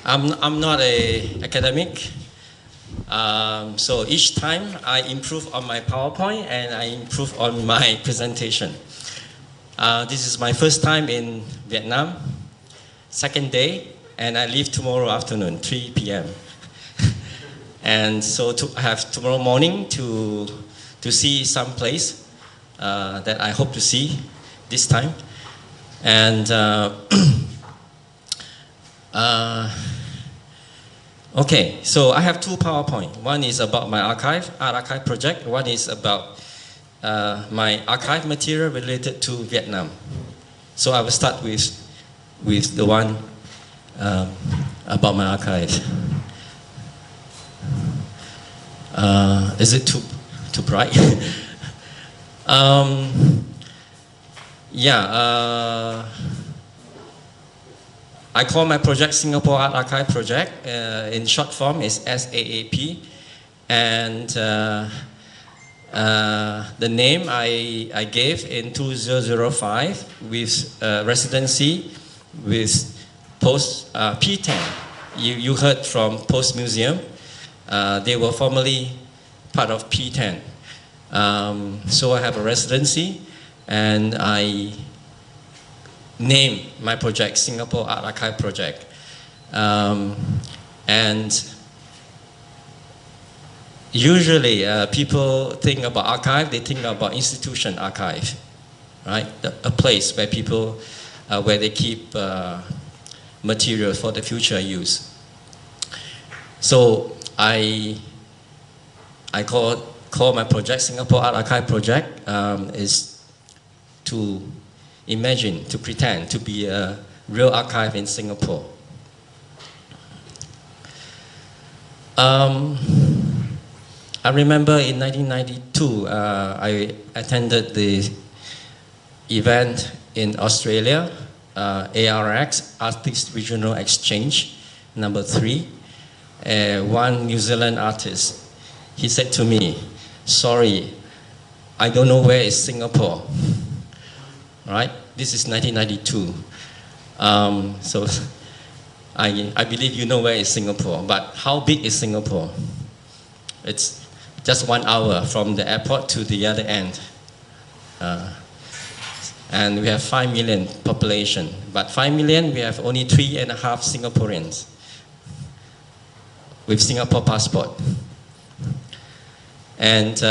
I'm not a academic, so each time I improve on my PowerPoint and I improve on my presentation. This is my first time in Vietnam, second day, and I leave tomorrow afternoon, 3 p.m. And so I have tomorrow morning to see some place that I hope to see this time. And okay, so I have two PowerPoint. One is about my art archive project. One is about my archive material related to Vietnam. So I will start with the one about my archive. Is it too bright? I call my project Singapore Art Archive Project. In short form, is SAAP, and the name I gave in 2005 with residency with Post P10. You heard from Post Museum. They were formerly part of P10. So I have a residency, and I named my project Singapore Art Archive Project. And usually people think about archive, they think about institution archive, right? A place where people, where they keep material for the future use. So I call my project Singapore Art Archive Project is to imagine, to pretend to be a real archive in Singapore. I remember in 1992, I attended the event in Australia, ARX, Artist Regional Exchange, number 3. One New Zealand artist, he said to me, sorry, I don't know where is Singapore. Right? This is 1992. So I believe you know where is Singapore, but how big is Singapore? It's just 1 hour from the airport to the other end. And we have 5 million population, but 5 million, we have only 3.5 Singaporeans with Singapore passport. And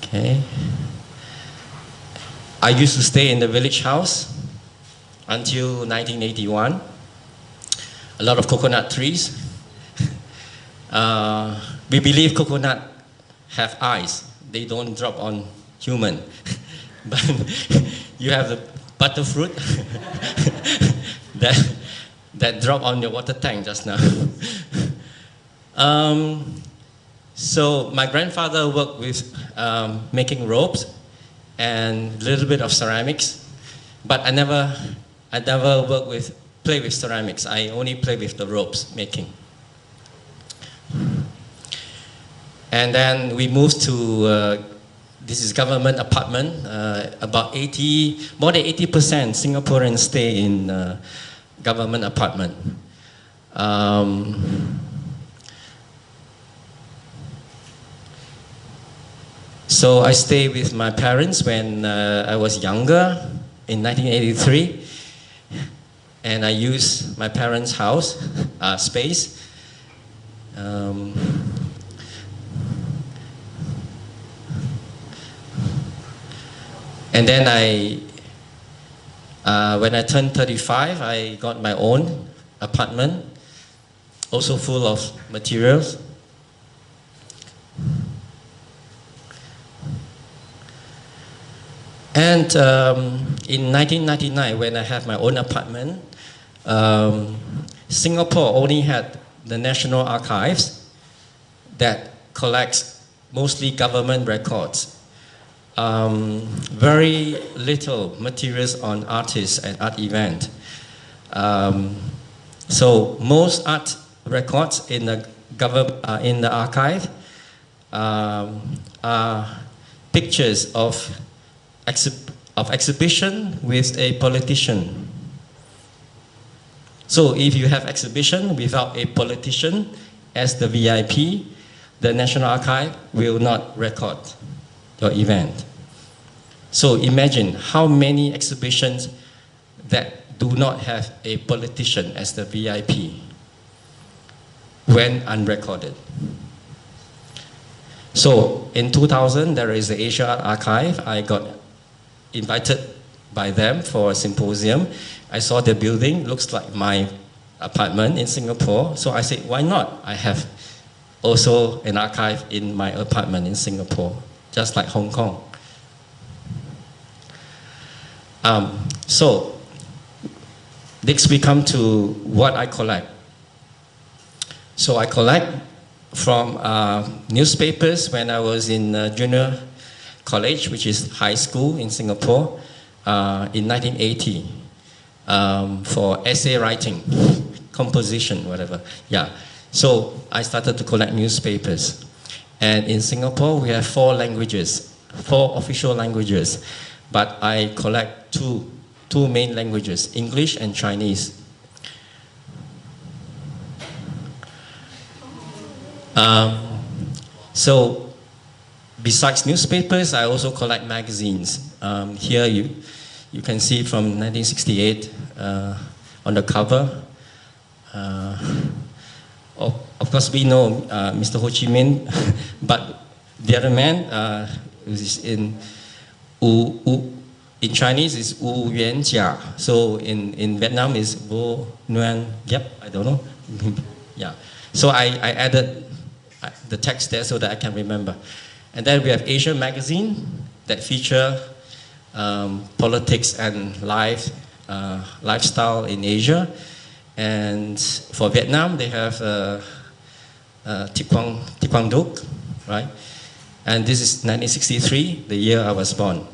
okay. I used to stay in the village house until 1981. A lot of coconut trees. We believe coconut have eyes. They don't drop on human. But you have the butterfruit that drop on your water tank just now. So my grandfather worked with making ropes and a little bit of ceramics, but I never play with ceramics. I only play with the ropes making. And then we moved to this is government apartment. About more than 80% Singaporeans stay in government apartment. So I stayed with my parents when I was younger in 1983, and I used my parents' house space. And then when I turned 35, I got my own apartment, also full of materials. And in 1999, when I had my own apartment, Singapore only had the National Archives that collects mostly government records. Very little materials on artists and art event. So most art records in the archive are pictures of of exhibition with a politician. So if you have exhibition without a politician as the VIP, the National Archive will not record your event. So imagine how many exhibitions that do not have a politician as the VIP when unrecorded. So in 2000, there is the Asia Art Archive. I got invited by them for a symposium. I saw the building, looks like my apartment in Singapore. So I said, why not? I have also an archive in my apartment in Singapore, just like Hong Kong. So next we come to what I collect. So I collect from newspapers when I was in junior college, which is high school in Singapore, in 1980, for essay writing, composition, whatever. Yeah. So I started to collect newspapers. And in Singapore, we have 4 languages, 4 official languages. But I collect two main languages, English and Chinese. So besides newspapers, I also collect magazines. Here you can see from 1968 on the cover. Of course, we know Mr. Ho Chi Minh, but the other man is in Chinese is HIωρίN Châu Á. So in Vietnam is Vô Nguang. Yep, I don't know. Yeah. So I added the text there so that I can remember. And then we have Asia magazine that feature politics and lifestyle in Asia. And for Vietnam, they have Quang Duc, right? And this is 1963, the year I was born.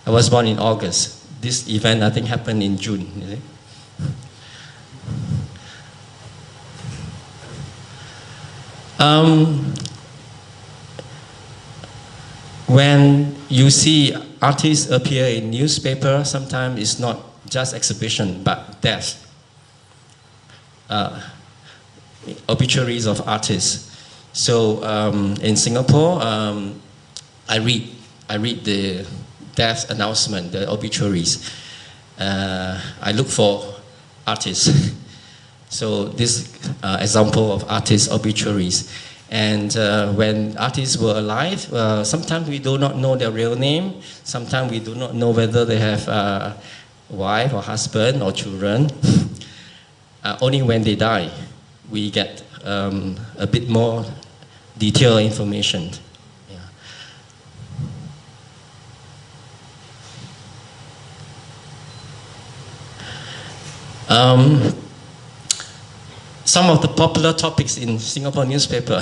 I was born in August. This event, I think, happened in June. Is it? When you see artists appear in newspaper, sometimes it's not just exhibition, but death. Obituaries of artists. So in Singapore, I read the death announcement, the obituaries. I look for artists. So this example of artists' obituaries. And when artists were alive, sometimes we do not know their real name. Sometimes we do not know whether they have a wife or husband or children. Only when they die, we get a bit more detailed information. Some of the popular topics in Singapore newspaper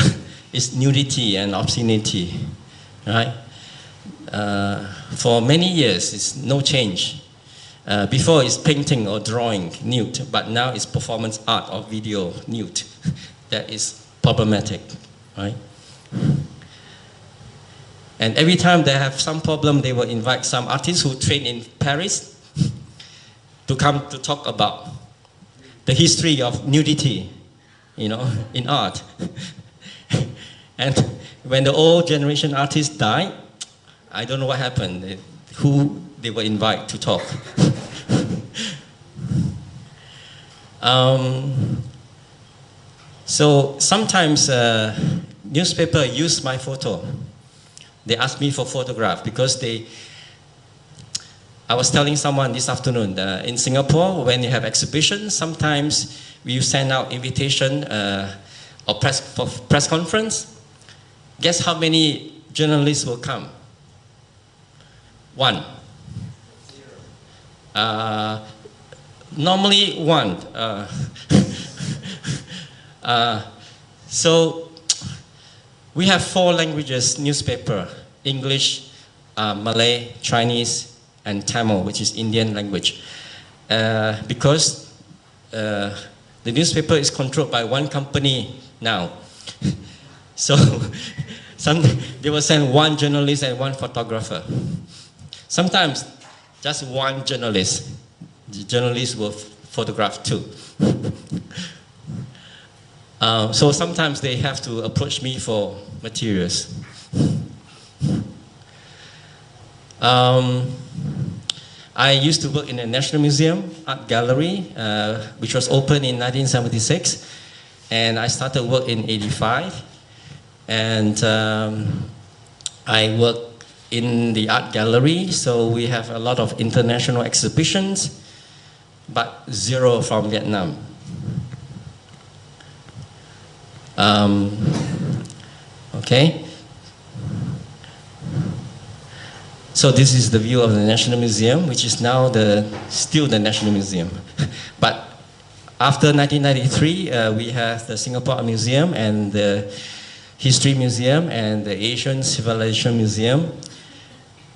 is nudity and obscenity, right? For many years, it's no change. Before it's painting or drawing, nude, but now it's performance art or video, nude. That is problematic, right? And every time they have some problem, they will invite some artists who train in Paris to come to talk about the history of nudity, you know, in art. And when the old generation artists died, I don't know what happened, who they will invite to talk. So sometimes newspaper use my photo. They ask me for photograph because I was telling someone this afternoon, in Singapore, when you have exhibitions, sometimes we send out invitation or press conference. Guess how many journalists will come? 1. Normally 1. So we have 4 languages newspaper: English, Malay, Chinese, and Tamil, which is Indian language. Because the newspaper is controlled by one company now. So They will send one journalist and one photographer. Sometimes just one journalist. The journalist will photograph too. So sometimes they have to approach me for materials. I used to work in the National Museum Art Gallery, which was opened in 1976, and I started work in '85. And I work in the art gallery, so we have a lot of international exhibitions, but zero from Vietnam. Okay. So this is the view of the National Museum, which is now still the National Museum. But after 1993, we have the Singapore Art Museum and the History Museum and the Asian Civilization Museum.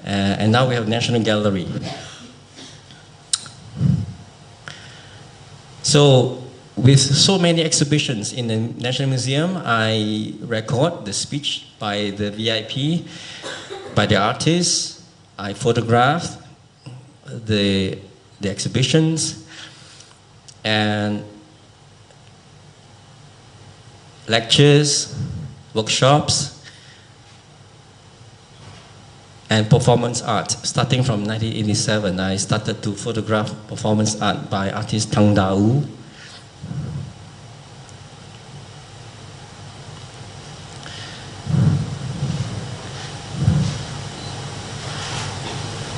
And now we have National Gallery. So with so many exhibitions in the National Museum, I record the speech by the VIP, by the artists. I photograph the exhibitions and lectures, workshops, and performance art. Starting from 1987, I started to photograph performance art by artist Thang Da U.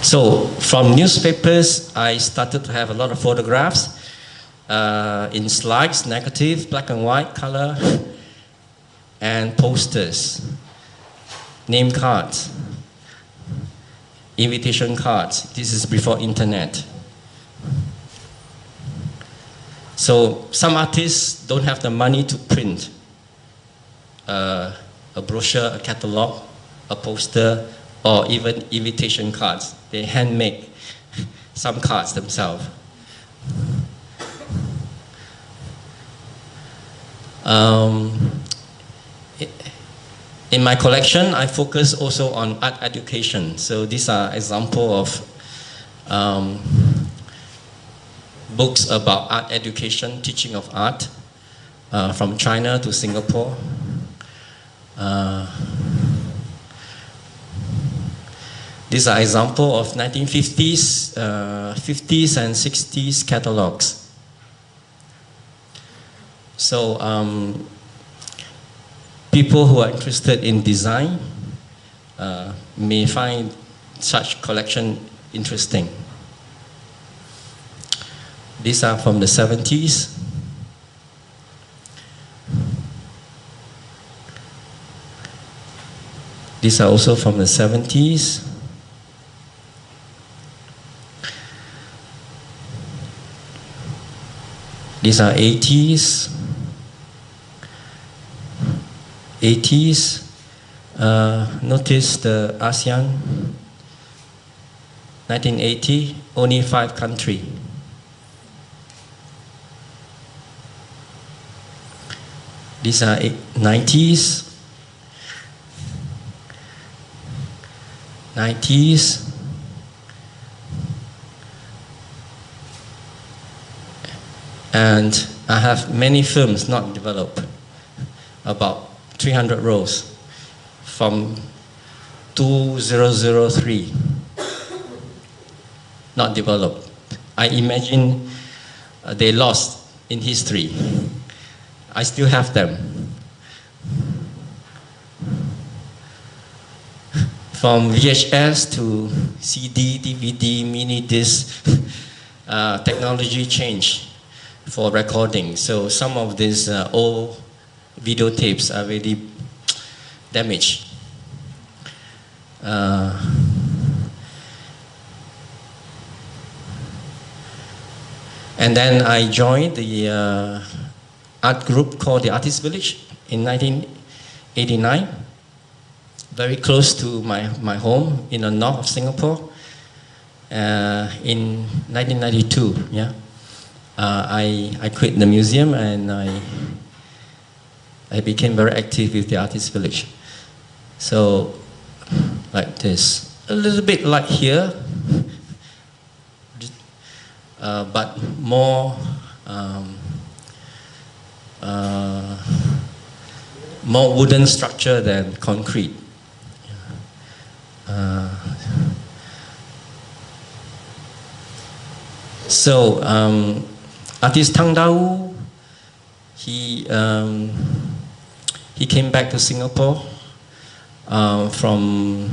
So from newspapers, I started to have a lot of photographs in slides, negative, black and white, color, and posters, name cards, invitation cards. This is before internet. So some artists don't have the money to print a brochure, a catalog, a poster, or even invitation cards. They hand make some cards themselves. In my collection, I focus also on art education. So these are examples of books about art education, teaching of art, from China to Singapore. These are examples of 1950s, 50s and 60s catalogs. So people who are interested in design may find such collection interesting. These are from the 70s. These are also from the 70s. These are 80s. 80s. Notice the ASEAN. 1980, only 5 countries. These are 90s. 90s. And I have many films not developed, about 300 rows from 2003, not developed. I imagine they lost in history. I still have them. From VHS to CD, DVD, mini disc, technology changed for recording. So some of these old videotapes are really damaged. And then I joined the art group called the Artist Village in 1989, very close to my home in the north of Singapore. In 1992, yeah. I quit the museum and I became very active with the Artist Village. So, like this, a little bit like here, but more more wooden structure than concrete. So artist Thang Dao, he came back to Singapore from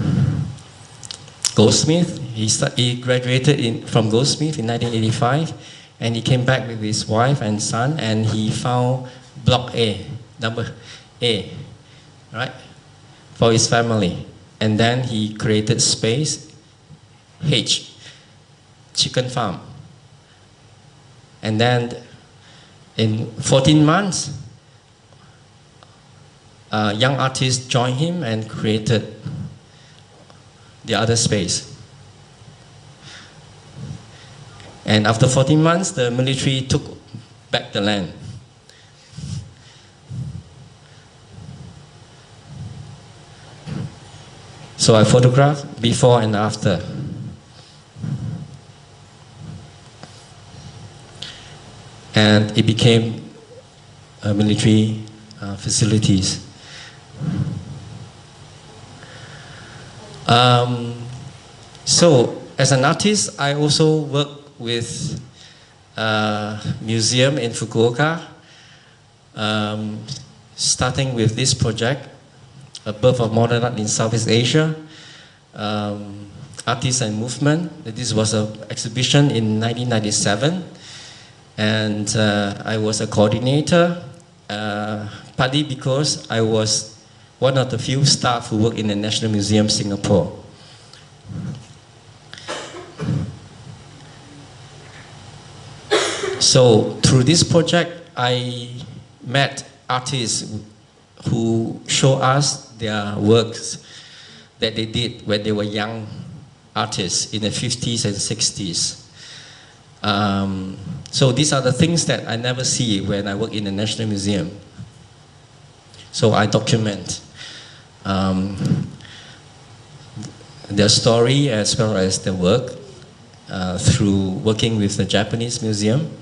Goldsmith. He graduated from Goldsmith in 1985, and he came back with his wife and son, and he found block A, number A, right, for his family. And then he created space H, chicken farm. And then in 14 months, young artists joined him and created the other space. And after 14 months, the military took back the land. So I photographed before and after. And it became military facilities. So as an artist, I also work with a museum in Fukuoka, starting with this project, A Birth of Modern Art in Southeast Asia, Artists and Movement. This was an exhibition in 1997, and I was a coordinator, partly because I was one of the few staff who work in the National Museum, Singapore. So through this project, I met artists who show us their works that they did when they were young artists in the 50s and 60s. So these are the things that I never see when I work in the National Museum. So I document their story as well as their work through working with the Japanese Museum.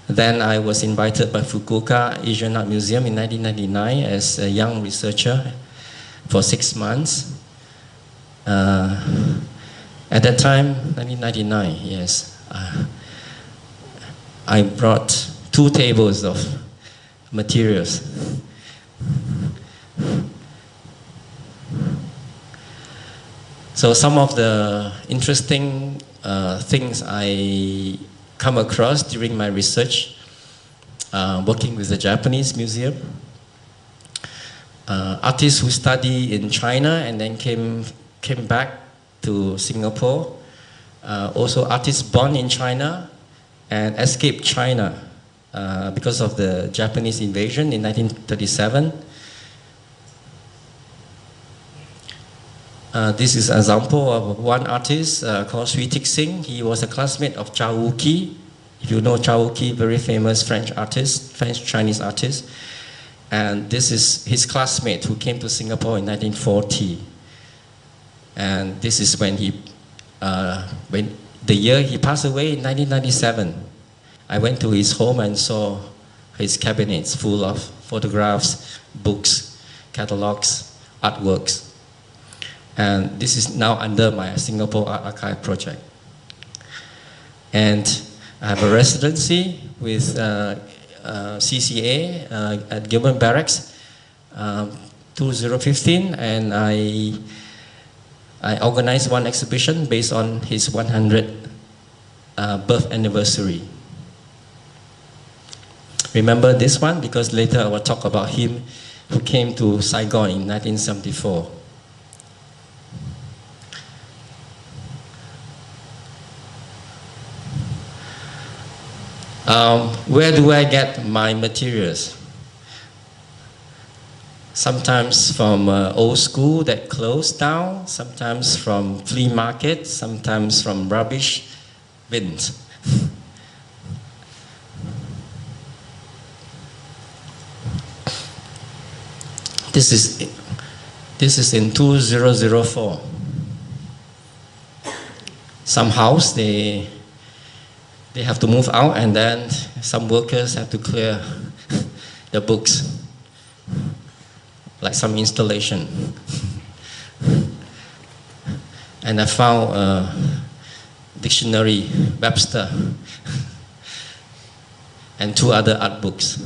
Then I was invited by Fukuoka Asian Art Museum in 1999 as a young researcher for 6 months. At that time, 1999, yes, I brought 2 tables of materials. So some of the interesting things I come across during my research, working with the Japanese Museum. Artists who study in China and then came back to Singapore. Also artists born in China and escaped China because of the Japanese invasion in 1937. This is an example of one artist called Sui Tic Sing. He was a classmate of Chao Wuqi. If you know Chao Wuqi, very famous French artist, French-Chinese artist. And this is his classmate who came to Singapore in 1940. And this is when the year he passed away in 1997. I went to his home and saw his cabinets full of photographs, books, catalogs, artworks. And this is now under my Singapore Art Archive project. And I have a residency with CCA at Gilman Barracks 2015, and I organized one exhibition based on his 100th birth anniversary. Remember this one because later I will talk about him who came to Saigon in 1974. Where do I get my materials? Sometimes from old school that closed down, sometimes from flea market, sometimes from rubbish bins. This is This is in 2004. Some house, they have to move out, and then some workers have to clear the books, like some installation. And I found a dictionary, Webster, and 2 other art books.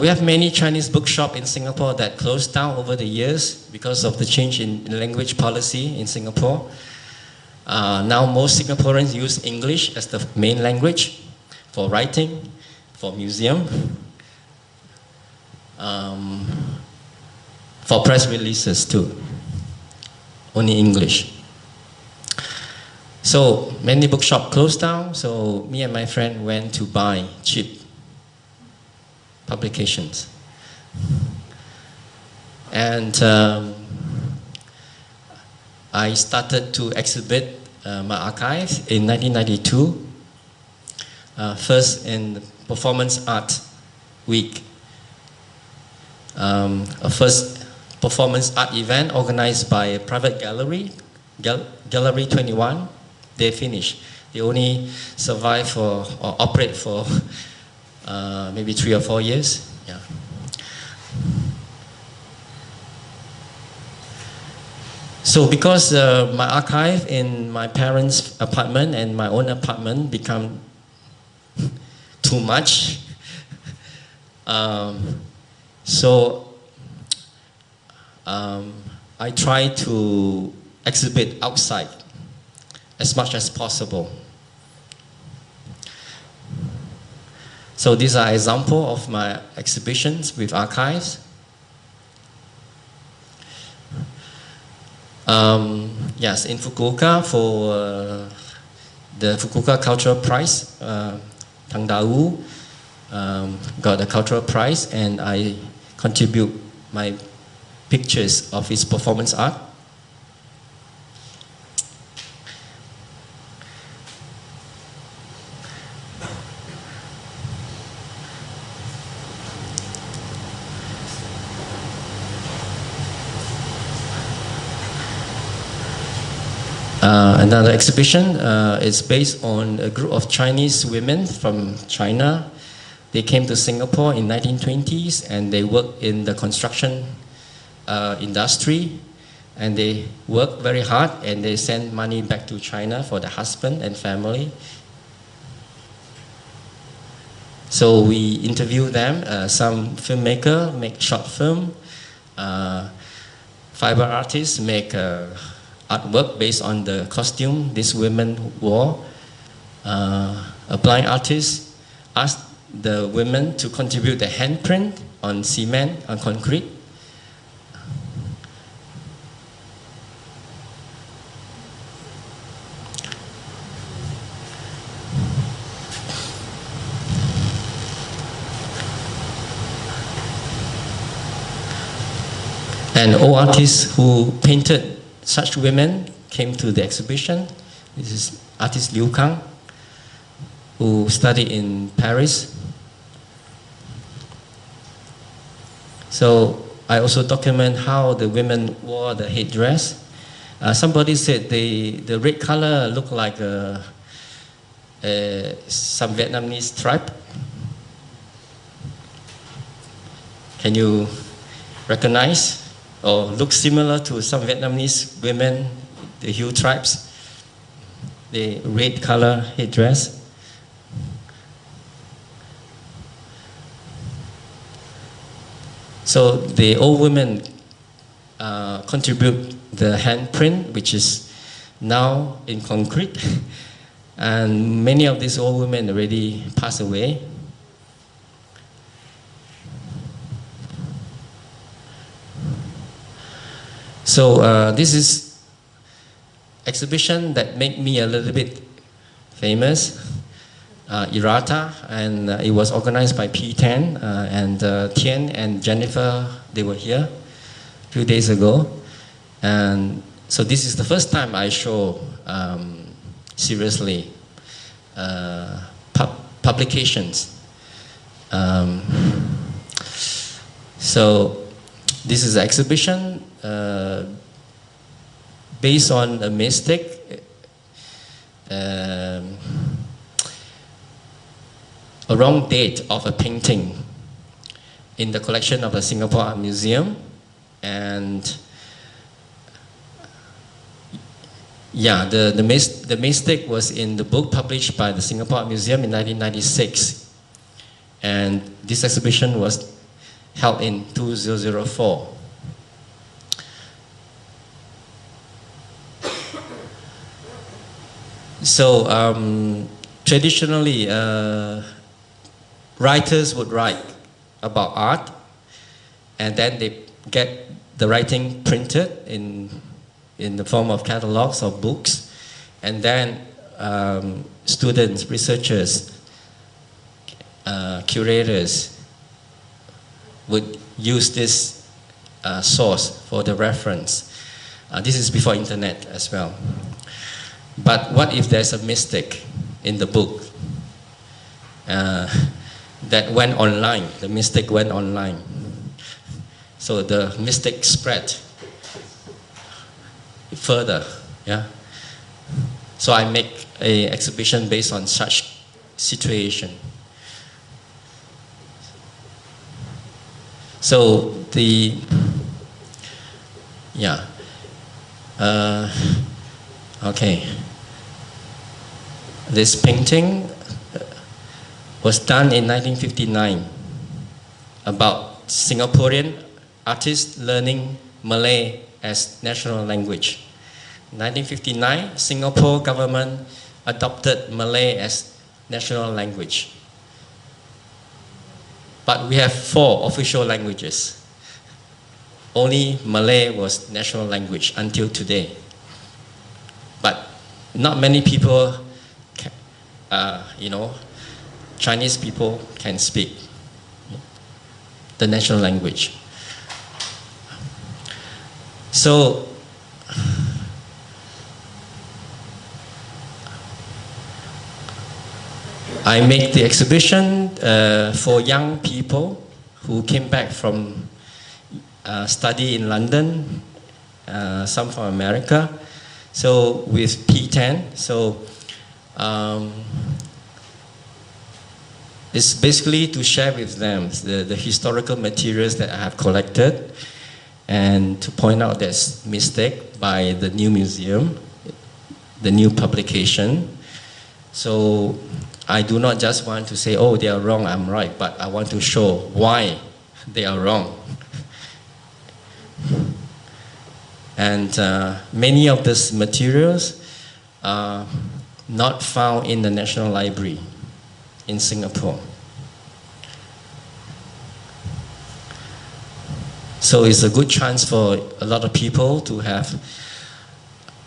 We have many Chinese bookshops in Singapore that closed down over the years because of the change in language policy in Singapore. Now most Singaporeans use English as the main language for writing, for museum, for press releases too, only English. So many bookshops closed down, so me and my friend went to buy cheap publications. And I started to exhibit my archives in 1992, first in Performance Art Week, a first performance art event organized by a private gallery, Gallery 21. They finished. They only survive or operate for maybe 3 or 4 years. Yeah. So because my archive in my parents' apartment and my own apartment become too much, I try to exhibit outside as much as possible. So these are examples of my exhibitions with archives. Yes, in Fukuoka for the Fukuoka Cultural Prize, Thang Da-u got the cultural prize, and I contribute my pictures of his performance art. Another exhibition is based on a group of Chinese women from China. They came to Singapore in 1920s, and they worked in the construction industry, and they worked very hard, and they sent money back to China for the husband and family. So we interview them. Some filmmakers make short film, fiber artists make artwork based on the costume these women wore. A blind artist asked the women to contribute the handprint on cement, on concrete. And all artists who painted such women came to the exhibition. This is artist Liu Kang, who studied in Paris. So I also document how the women wore the headdress. Somebody said the red color looked like some Vietnamese tribe. Can you recognize or look similar to some Vietnamese women, the Hu tribes, the red color headdress? So the old women contribute the handprint, which is now in concrete, and many of these old women already passed away. So this is exhibition that made me a little bit famous, Errata, and it was organized by P10, and Tien and Jennifer, they were here a few days ago. And so this is the first time I show seriously publications. So This is an exhibition based on a mistake, a wrong date of a painting in the collection of the Singapore Art Museum. And yeah, the mistake was in the book published by the Singapore Art Museum in 1996. And this exhibition was held in 2004. So traditionally, writers would write about art, and then they get the writing printed in the form of catalogs or books, and then students, researchers, curators would use this source for the reference. This is before internet as well. But what if there's a mistake in the book that went online? The mistake went online. So the mistake spread further. Yeah. So I make an exhibition based on such situation. So okay. This painting was done in 1959 about Singaporean artists learning Malay as national language. 1959, Singapore government adopted Malay as national language. But we have 4 official languages. Only Malay was national language until today. But not many people, Chinese people can speak the national language. So I make the exhibition for young people who came back from study in London, some from America. So with P10, so it's basically to share with them the historical materials that I have collected, and to point out this mistake by the new museum, the new publication. So I do not just want to say, oh, they are wrong, I'm right, but I want to show why they are wrong. And many of these materials are not found in the National Library in Singapore. So it's a good chance for a lot of people to have,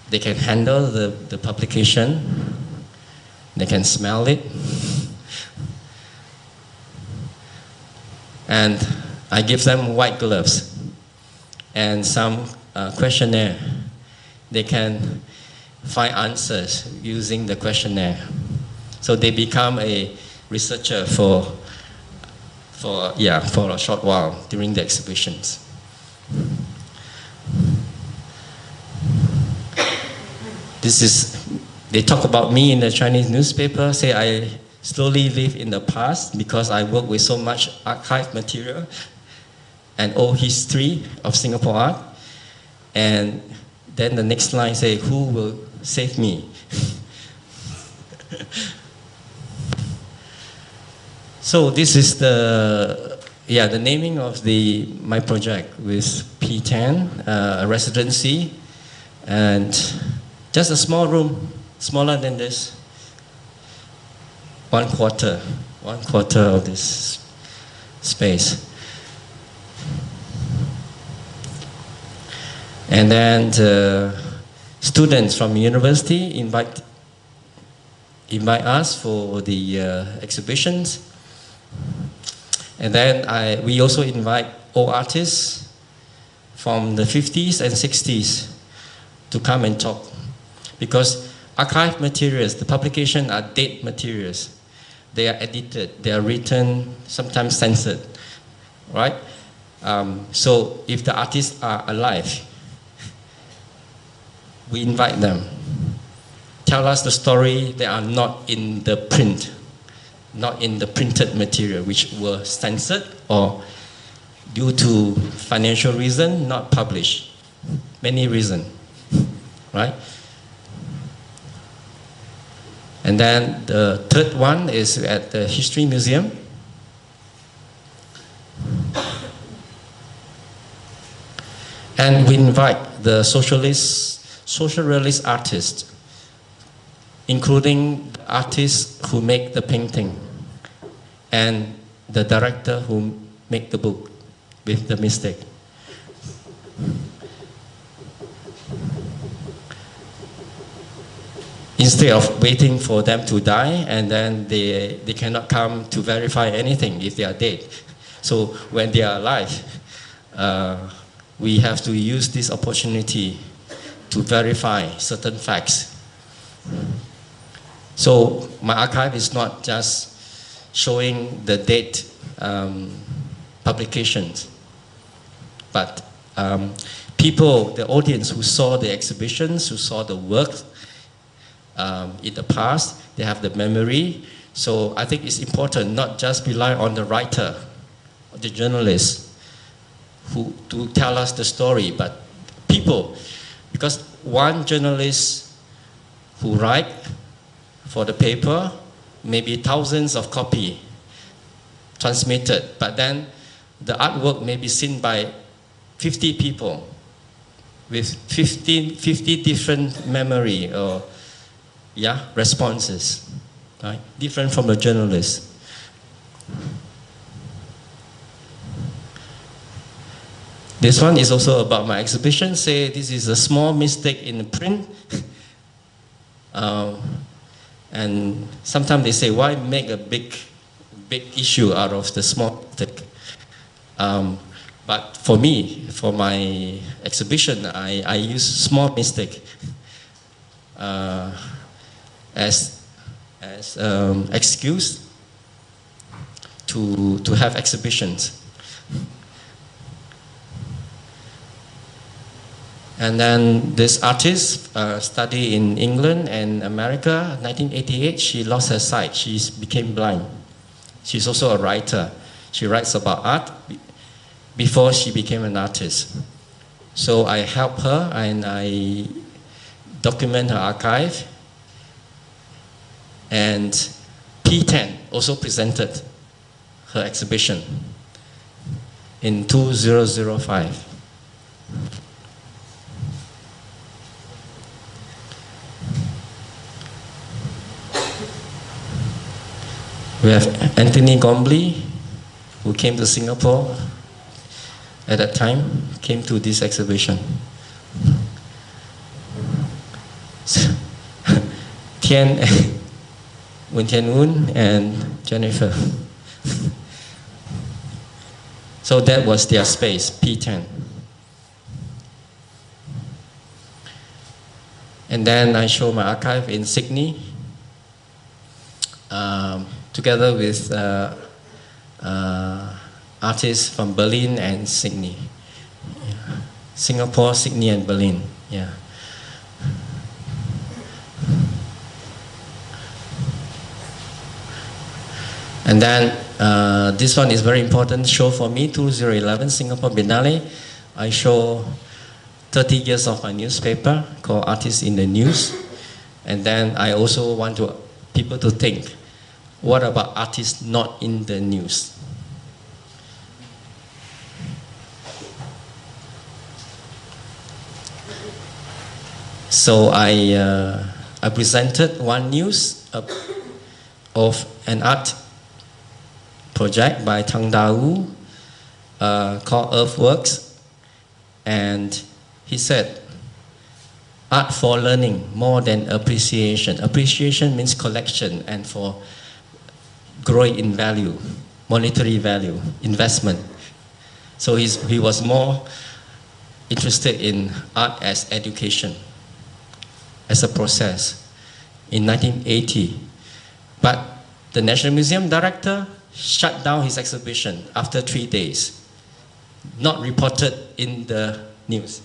they can handle the publication, they can smell it, and I give them white gloves and some questionnaire. They can find answers using the questionnaire. So they become a researcher for a short while during the exhibitions. They talk about me in the Chinese newspaper, say I slowly live in the past because I work with so much archive material and old history of Singapore art. And then the next line say, who will save me? So this is the naming of my project with P10, a residency, and just a small room, smaller than this, one quarter of this space. And then students from university invite us for the exhibitions. And then we also invite all artists from the 50s and 60s to come and talk. Because archive materials, the publication are date materials. They are edited, they are written, sometimes censored, right? So if the artists are alive, we invite them. Tell us the story. They are not in the print, not in the printed material, which were censored or due to financial reason, not published. Many reasons, right? And then the third one is at the History Museum. And we invite the social realist artists, including the artists who make the painting and the director who make the book with the mistake. Instead of waiting for them to die and then they cannot come to verify anything if they are dead. So when they are alive, we have to use this opportunity to verify certain facts. So my archive is not just showing the date publications, but people, the audience who saw the exhibitions, who saw the work in the past, they have the memory. So I think it's important not just rely on the writer, the journalist, who to tell us the story, but people, because one journalist who write for the paper, maybe thousands of copies transmitted, but then the artwork may be seen by 50 people with 50 different memory or responses, right? Different from the journalist. This one is also about my exhibition. Say this is a small mistake in the print. And sometimes they say, why make a big issue out of the small mistake? But for me, for my exhibition, I use small mistake as excuse to have exhibitions. And then this artist studied in England and America. 1988, she lost her sight. She became blind. She's also a writer. She writes about art before she became an artist. So I help her and I document her archive. And P10 also presented her exhibition in 2005. We have Anthony Gombley, who came to Singapore at that time, came to this exhibition. Tian, Wen Tian-Un, and Jennifer. So that was their space, P10. And then I show my archive in Sydney, together with artists from Berlin and Sydney. Yeah. Singapore, Sydney, and Berlin. Yeah. And then this one is very important show for me, 2011 Singapore Biennale. I show 30 years of my newspaper called Artists in the News. And then I also want people to think, what about artists not in the news? So I presented one news of an art project by Thang Da-U called Earthworks, and he said, art for learning more than appreciation. Appreciation means collection and for growing in value, monetary value, investment. So he was more interested in art as education, as a process in 1980. But the National Museum director shut down his exhibition after 3 days. not reported in the news.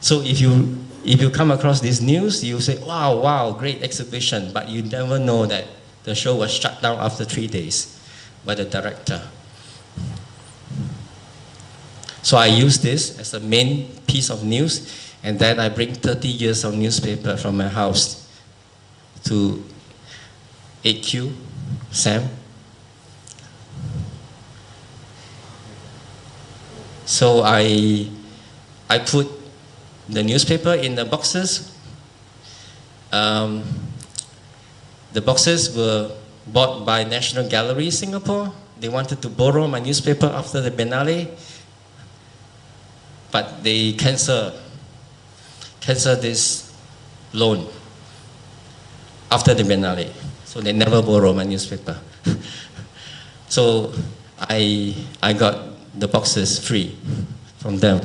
So if you come across this news, you say, wow, great exhibition, but you never know that the show was shut down after 3 days by the director. So I use this as a main piece of news, and then I bring 30 years of newspaper from my house to AQ, Sam. So I put the newspaper in the boxes. The boxes were bought by National Gallery Singapore. They wanted to borrow my newspaper after the Biennale, but they cancel this loan after the Biennale. So they never borrow my newspaper. So I got the boxes free from them.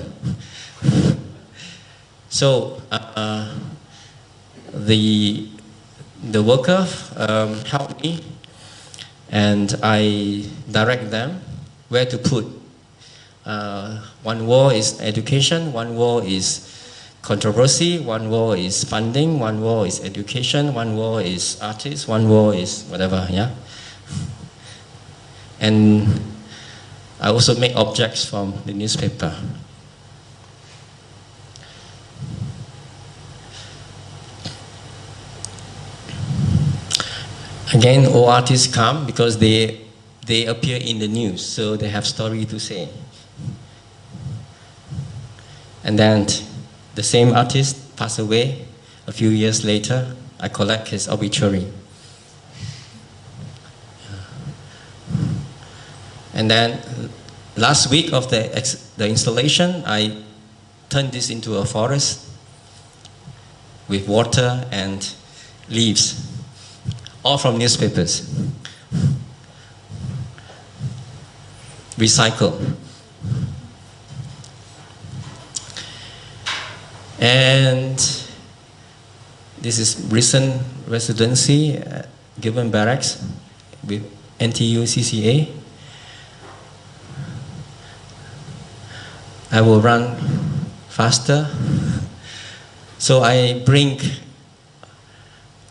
So the worker helped me, and I direct them where to put. One wall is education, one wall is controversy, one wall is funding, one wall is education, one wall is artists, one wall is whatever, yeah? And I also make objects from the newspaper. Again, all artists come because they appear in the news, so they have story to say. And then the same artist passed away a few years later. I collect his obituary. And then last week of the installation, I turned this into a forest with water and leaves, all from newspapers. Recycle. And this is recent residency at Gilman Barracks with NTU CCA. I will run faster. So I bring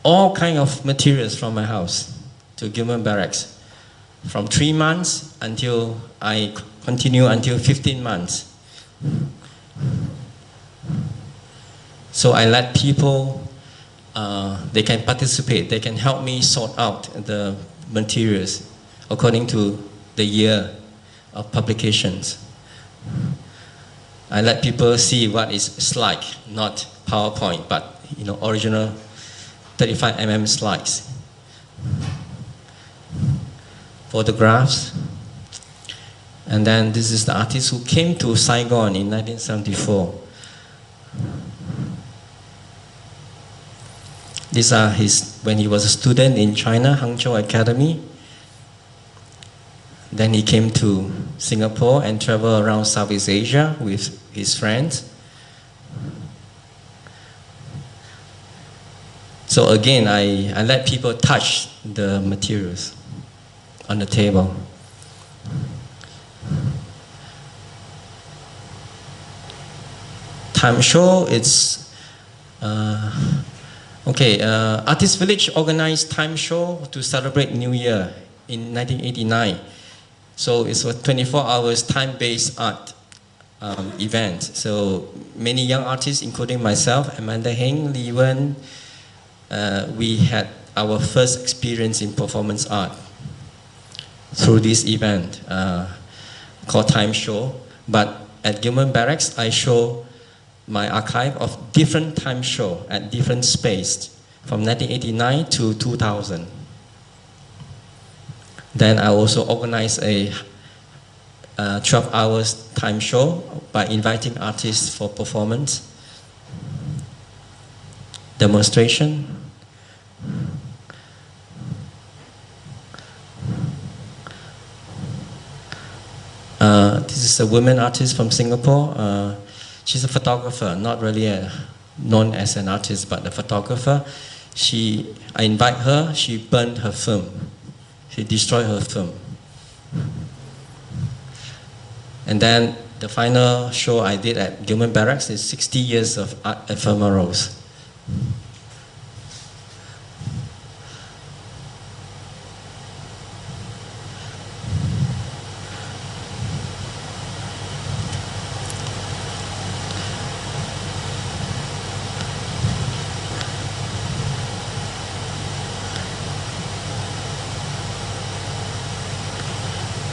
all kinds of materials from my house to Gilman Barracks, from 3 months until I continue until 15 months. So I let people, they can participate, they can help me sort out the materials according to the year of publications. I let people see what it's like, not PowerPoint, but original 35mm slides. Photographs. And then this is the artist who came to Saigon in 1974. These are when he was a student in China, Hangzhou Academy. Then he came to Singapore and traveled around Southeast Asia with his friends. So again, I let people touch the materials on the table. Time show, it's Artist Village organized time show to celebrate New Year in 1989. So it's a 24 hours time-based art event. So many young artists, including myself, Amanda Heng, Li Wen, we had our first experience in performance art through this event called Time Show. But at Gilman Barracks, I show my archive of different time show at different space from 1989 to 2000. Then I also organized a 12 hours time show by inviting artists for performance, demonstration. This is a woman artist from Singapore. She's a photographer, not really known as an artist, but a photographer. I invite her, she burned her film. She destroyed her film. And then the final show I did at Gilman Barracks is 60 years of art ephemerals.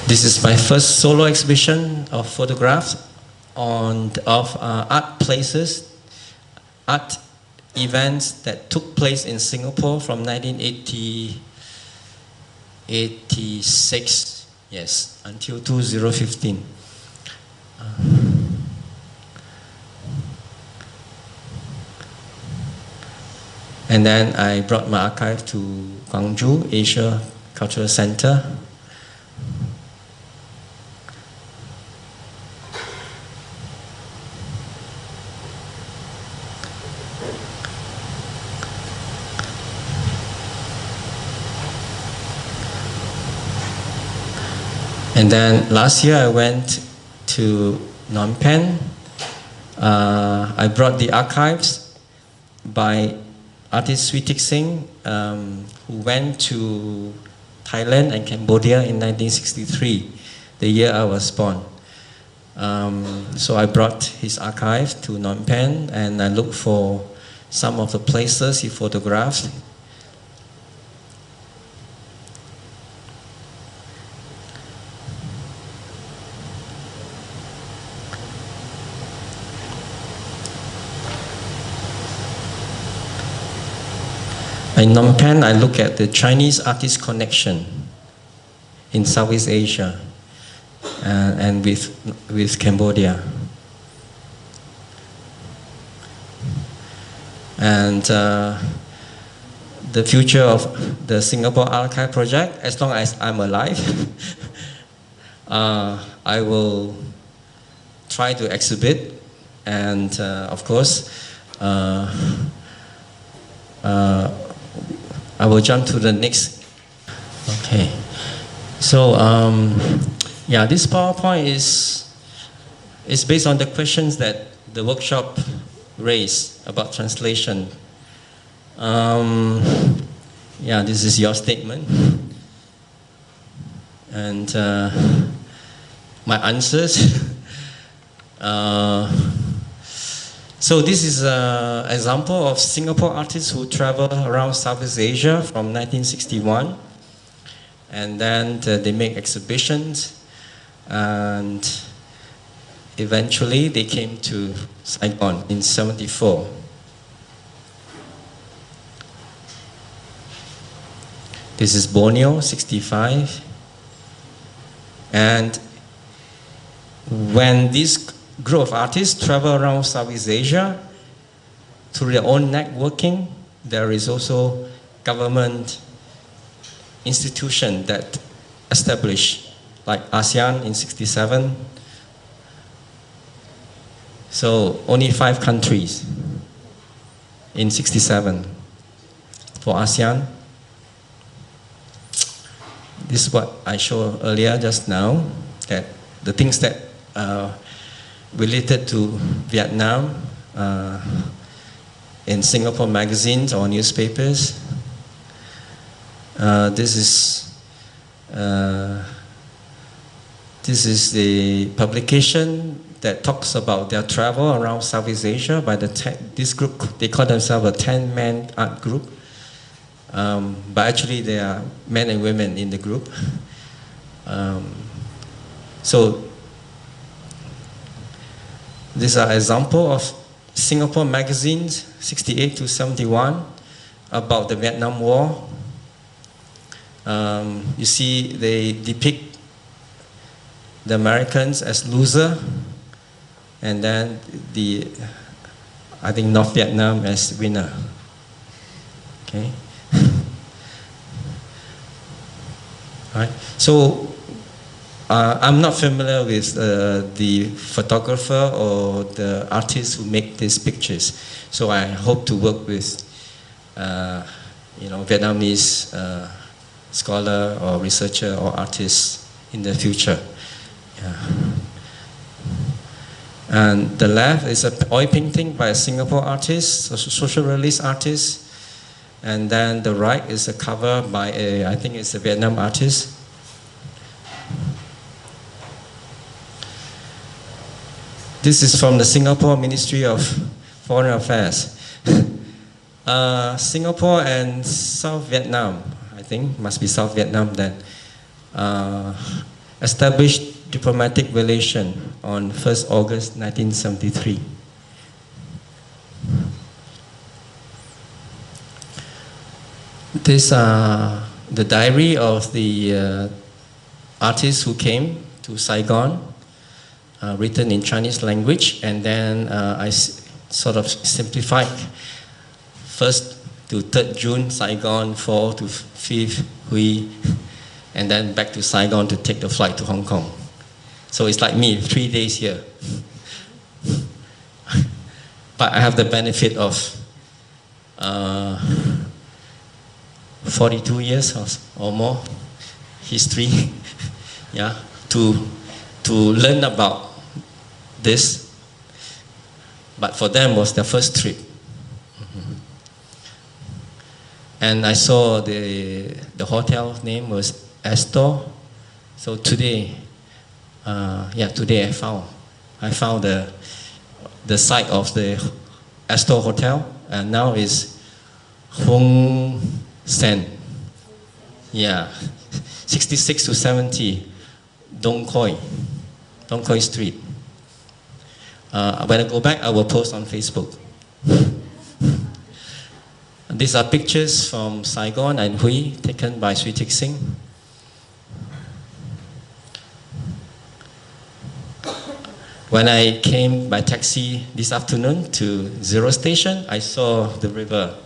This is my first solo exhibition of photographs of art places, art events that took place in Singapore from 1986, yes, until 2015. And then I brought my archive to Gwangju, Asia Cultural Center. And then last year I went to Phnom Penh. I brought the archives by artist Sweetik Singh, who went to Thailand and Cambodia in 1963, the year I was born. So I brought his archive to Phnom Penh and I looked for some of the places he photographed. In Phnom Penh, I look at the Chinese artist connection in Southeast Asia and with Cambodia. And the future of the Singapore Archive project, as long as I'm alive, I will try to exhibit and of course I will jump to the next. Okay, so yeah, this PowerPoint is based on the questions that the workshop raised about translation. Yeah, this is your statement, and my answers. So this is an example of Singapore artists who travel around Southeast Asia from 1961. And then they make exhibitions. And eventually they came to Saigon in '74. This is Borneo, '65. And when this group of artists travel around Southeast Asia through their own networking, there is also government institution that established, like ASEAN in '67. So only 5 countries in '67 for ASEAN. This is what I showed earlier just now, that the things that related to Vietnam in Singapore magazines or newspapers. This is the publication that talks about their travel around Southeast Asia by this group. They call themselves a 10-man art group, but actually there are men and women in the group. So these are examples of Singapore magazines, '68 to '71, about the Vietnam War. You see, they depict the Americans as loser, and then I think North Vietnam as winner. Okay. All right. So I'm not familiar with the photographer or the artists who make these pictures, so I hope to work with Vietnamese scholar or researcher or artist in the future. Yeah. And the left is an oil painting by a Singapore artist, a social realist artist. And then the right is a cover by I think it's a Vietnam artist. This is from the Singapore Ministry of Foreign Affairs. Singapore and South Vietnam, I think, must be South Vietnam then, established diplomatic relation on 1st August 1973. These are the diary of the artists who came to Saigon, written in Chinese language, and then I sort of simplified 1st to 3rd June, Saigon, 4th to 5th, Hue, and then back to Saigon to take the flight to Hong Kong. So it's like me, 3 days here. But I have the benefit of 42 years or more history, yeah, to learn about this. But for them was their first trip. And I saw the hotel name was Astor. So today, today I found the site of the Astor Hotel, and now is Hong Sen. Yeah, 66 to 70, Dong Khoi Street. When I go back, I will post on Facebook. These are pictures from Saigon and Hue taken by Sui Tit Sing. When I came by taxi this afternoon to Zero Station, I saw the river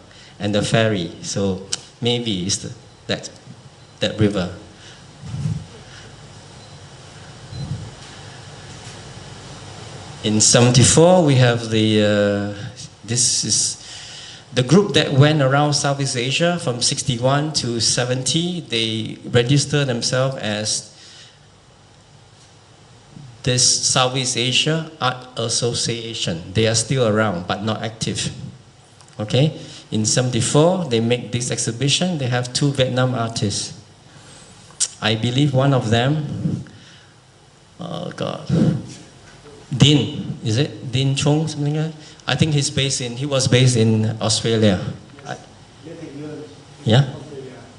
and the ferry. So maybe it's that river. In 74, we have this is the group that went around Southeast Asia from 61 to 70. They registered themselves as this Southeast Asia Art Association. They are still around, but not active. Okay? In 74, they make this exhibition. They have 2 Vietnam artists. I believe one of them, oh God, Din, is it? Din Chung, something like that? I think he was based in Australia. Yeah?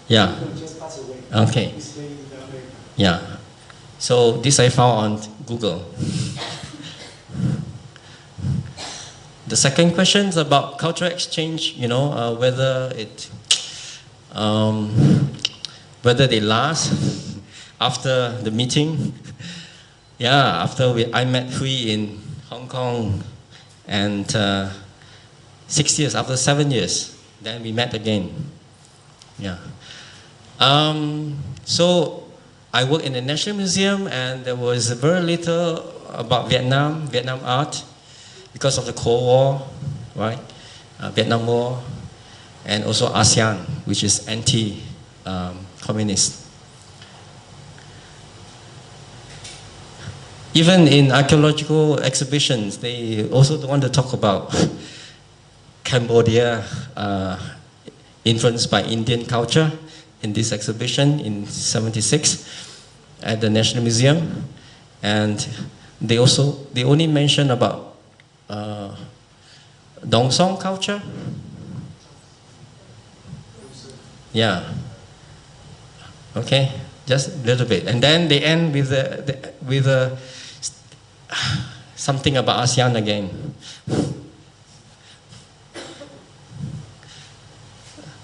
Yeah. Okay. Yeah. So this I found on Google. The second question is about cultural exchange, whether they last after the meeting. Yeah, I met Hui in Hong Kong, and 6 years, after 7 years, then we met again. Yeah. So I work in the National Museum, and there was very little about Vietnam art, because of the Cold War, right? Vietnam War, and also ASEAN, which is anti-communist. Even in archaeological exhibitions, they also don't want to talk about Cambodia, influenced by Indian culture, in this exhibition in 76 at the National Museum. And they only mention about Dong Song culture. Yeah. Okay, just a little bit. And then they end with something about ASEAN again.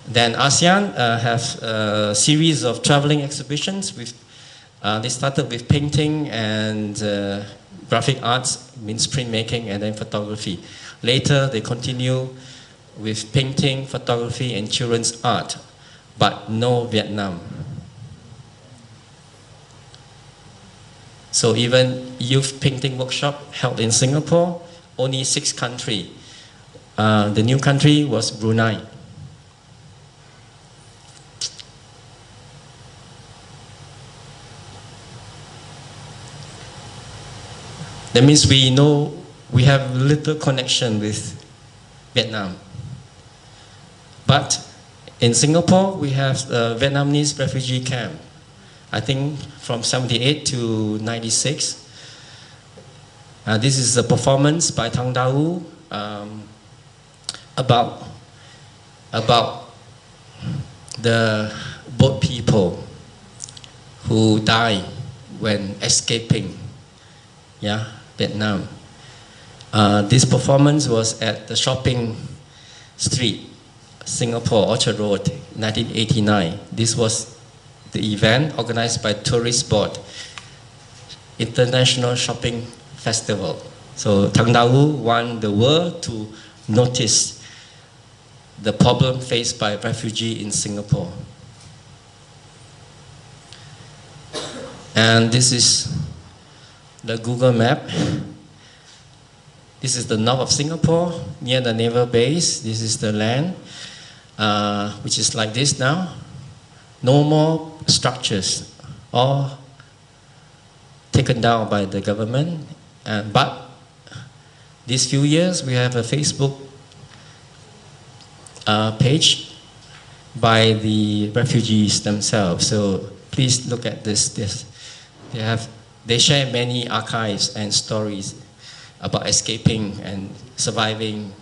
Then ASEAN have a series of traveling exhibitions. They started with painting and graphic arts, means printmaking, and then photography. Later, they continue with painting, photography, and children's art, but no Vietnam. So even youth painting workshop held in Singapore, only 6 countries. The new country was Brunei. That means we know we have little connection with Vietnam. But in Singapore, we have a Vietnamese refugee camp. I think from 78 to 96. This is a performance by Thang Da U about the boat people who die when escaping, Vietnam. This performance was at the shopping street, Singapore, Orchard Road, 1989. This was the event organized by Tourist Board, International Shopping Festival. So Thang Da U want the world to notice the problem faced by refugees in Singapore. And this is the Google map. This is the north of Singapore, near the naval base. This is the land, which is like this now. No more structures, all taken down by the government. But these few years, we have a Facebook page by the refugees themselves. So please look at this. They share many archives and stories about escaping and surviving.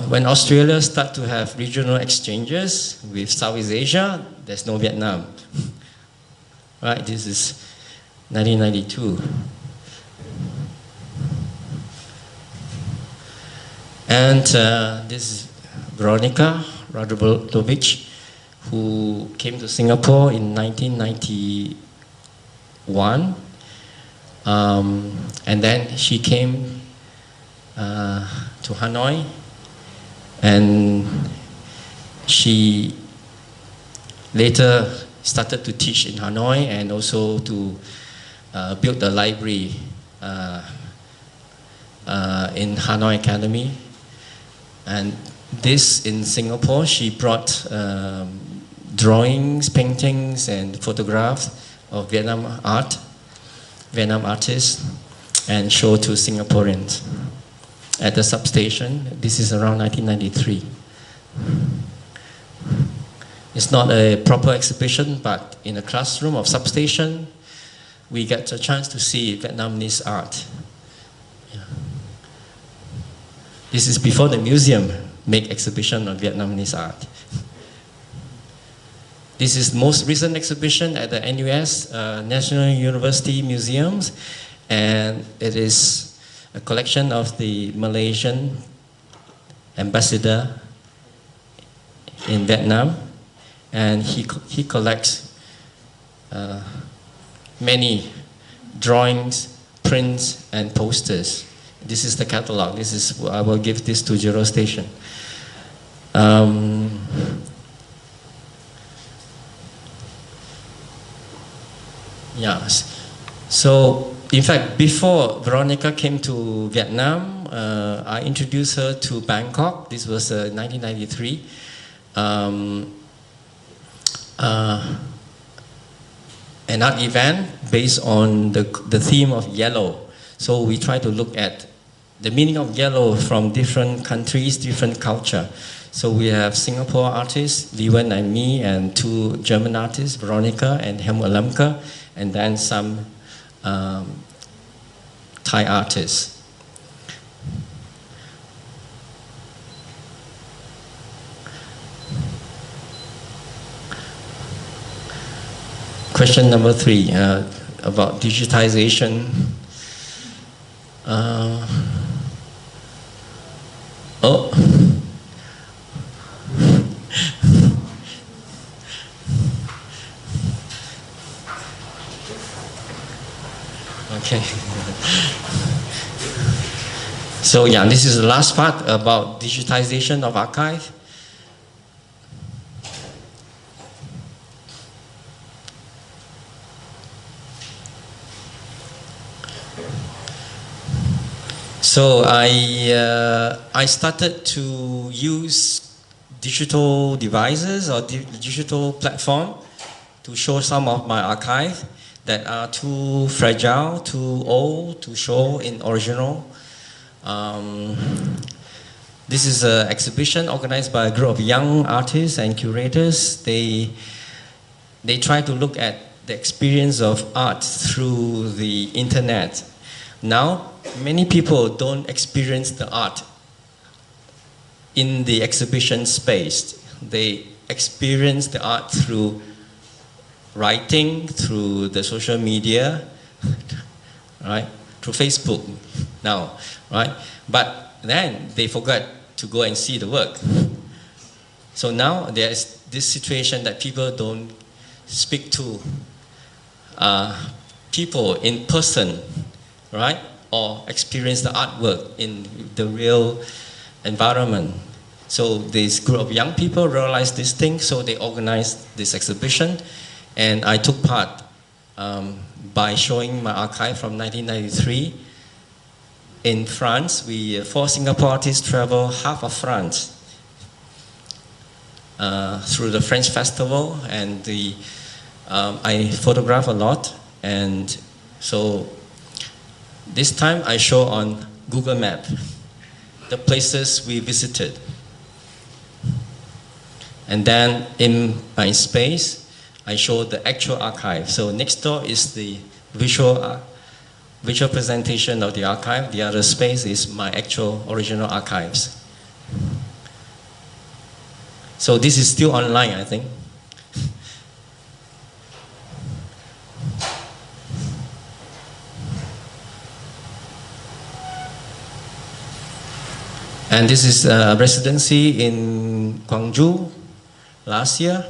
When Australia start to have regional exchanges with Southeast Asia, there's no Vietnam. Right, this is 1992. And this is Veronica Radovic, who came to Singapore in 1991. And then she came to Hanoi, and she later started to teach in Hanoi and also to build a library in Hanoi Academy. And this in Singapore, she brought drawings, paintings, and photographs of Vietnam artists, and showed to Singaporeans at the substation. This is around 1993. It's not a proper exhibition, but in a classroom of substation, we get a chance to see Vietnamese art. This is before the museum make exhibition on Vietnamese art. This is most recent exhibition at the NUS, National University Museums, and it is a collection of the Malaysian ambassador in Vietnam, and he collects many drawings, prints, and posters. This is the catalog. I will give this to Zero Station. Yes. So, in fact, before Veronica came to Vietnam, I introduced her to Bangkok. This was 1993. An art event based on the theme of yellow. So we try to look at the meaning of yellow from different countries, different culture. So we have Singapore artists, Li Wen and me, and two German artists, Veronica and Helmut Lemke, and then some Thai artists. Question number 3, about digitization. Okay. So yeah, this is the last part about digitization of archive. So I started to use digital devices or digital platform to show some of my archive. that are too fragile, too old to show in original. This is an exhibition organized by a group of young artists and curators. They try to look at the experience of art through the internet. Now, many people don't experience the art in the exhibition space. They experience the art through writing, through the social media, right? Through Facebook now, right? But then they forgot to go and see the work. So now there's this situation that people don't speak to people in person, right? Or experience the artwork in the real environment. So this group of young people realized this thing, so they organized this exhibition, and I took part by showing my archive from 1993. In France, we 4 Singapore artists travel half of France through the French festival, and I photograph a lot, and so this time I show on Google Map the places we visited. And then in my space, I show the actual archive. So next door is the visual presentation of the archive. The other space is my actual original archives. So this is still online, I think. And this is a residency in Gwangju last year.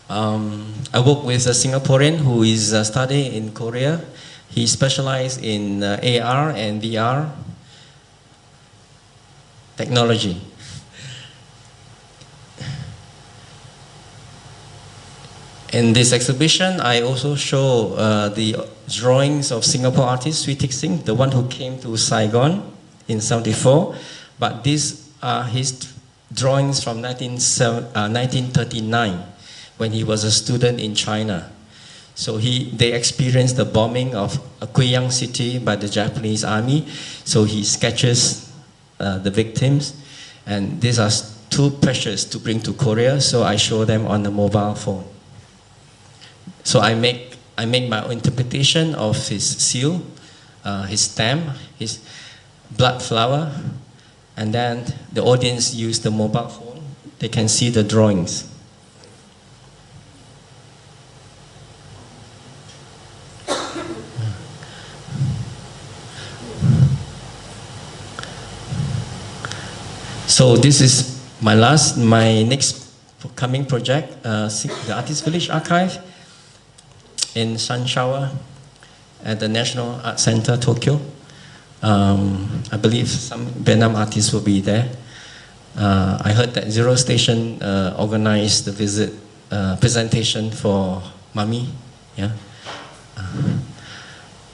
I work with a Singaporean who is studying in Korea. He specialized in AR and VR technology. In this exhibition, I also show the drawings of Singapore artist Sui Tit Sing, the one who came to Saigon in '74. But these are his drawings from 1939, when he was a student in China. So they experienced the bombing of Guiyang city by the Japanese army. So he sketches the victims, and these are too precious to bring to Korea, so I show them on the mobile phone. So I make my own interpretation of his seal, his stamp, his blood flower, and then the audience use the mobile phone. They can see the drawings. So this is my next coming project, the Artist Village Archive in Sun Shower at the National Art Center, Tokyo. I believe some Vietnam artists will be there. I heard that Zero Station organized the presentation for Mummy. Yeah.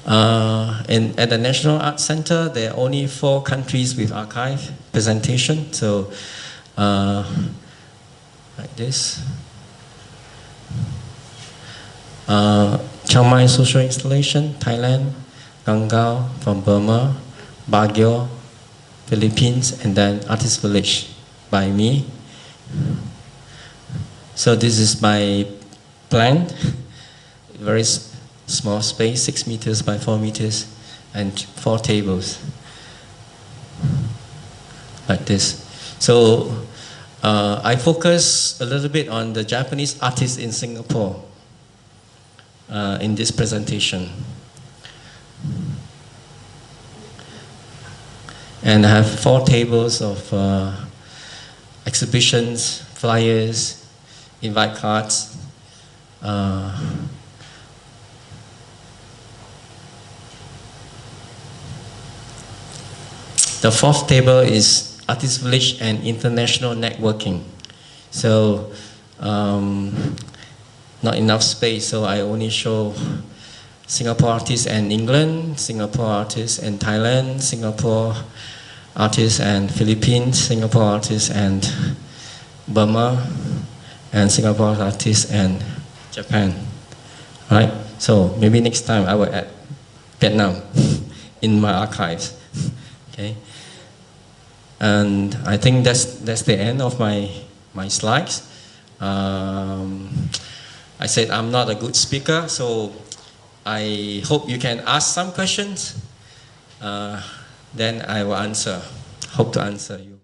At the National Art Center, there are only 4 countries with archive presentation. So, like this. Chiang Mai Social Installation, Thailand. Gangao from Burma, Baguio, Philippines, and then Artist Village by me. So this is my plan. Very small space, 6 meters by 4 meters, and 4 tables, like this. So I focus a little bit on the Japanese artists in Singapore in this presentation. And I have 4 tables of exhibitions, flyers, invite cards. The 4th table is Artist Village and International Networking. So not enough space, so I only show Singapore artists and England, Singapore artists and Thailand, Singapore artists and Philippines, Singapore artists and Burma, and Singapore artists and Japan. Right? So maybe next time I will add Vietnam in my archives. Okay. And I think that's the end of my slides. I said I'm not a good speaker, so I hope you can ask some questions. Then I will answer. Hope to answer you.